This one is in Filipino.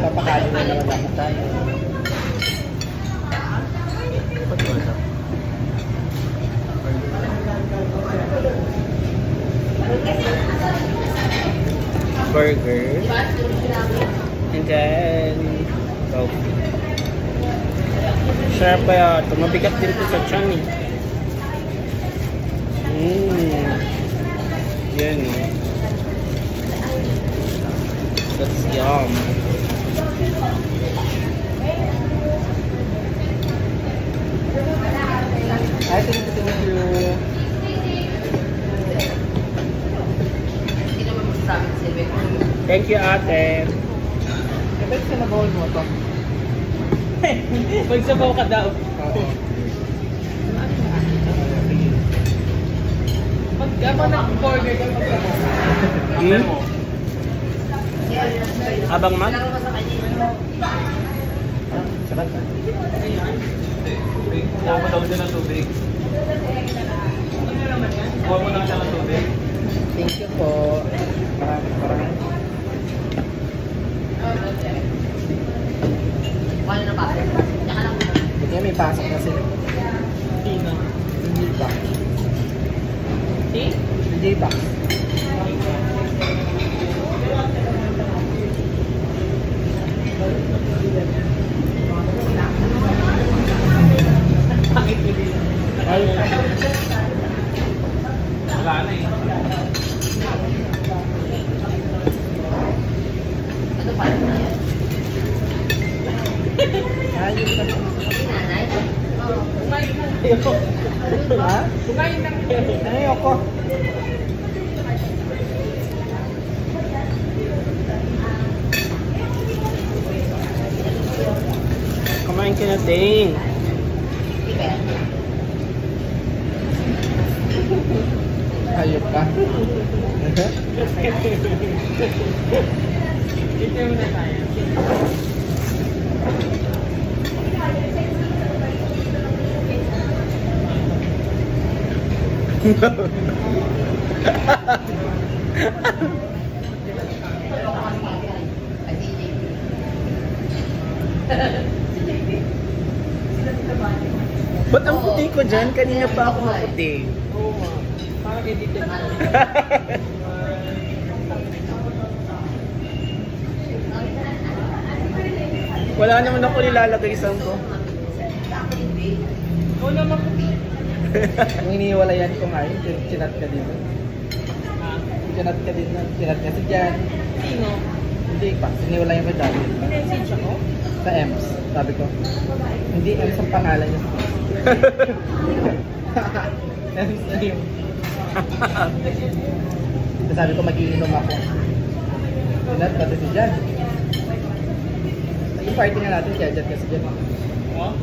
Papakain na naman dapat tayo. Burger. And then coffee. Sarap kaya ito. Mabigat din ito sa tiyan eh. Yan eh. That's yum. I think ito na yung thank you, ate. Ba't ka nag-hold mo ito? Magsabaw ka daw. Oo. Pag nag-burger ka, magsabaw mo. Habang mag? Sabat ka? Kuha mo daw siya ng tubig. Kuha mo daw siya ng tubig. Thank you po. Maraming. Paano na pasok? Tsaka lang muna. Hindi may pasok na sila. Hindi na. Hindi ba? Hindi ba? Bakit hindi? Ay. Wala na eh. Ano pa rin na yan? Ayun ka. Nanay? Kumain ng kayo. Ha? Kumain ng kayo. Ayoko. Kumain ka na, Ting. Hayop ka. Ito muna tayo. Ba't ang puti ko dyan? Kanina pa ako maputi. Oo nga. Parang kay Dito. Wala naman ako nilalagay sa ko. Oo naman. Kung iniwalayan ko nga yun, chinat ka dito. Chinat ka din na. Chinat ka si Jan. Sino? Hindi pa. Iniwalayan ko dati. Message ako? Sa Ems. Sabi ko. Hindi Ems ang pangalan niya. Ems na yun. Sabi ko mag-iinom ako. Chinat ka si Jan. Yung party nga natin, kaya Jan kasi Jan. Oh?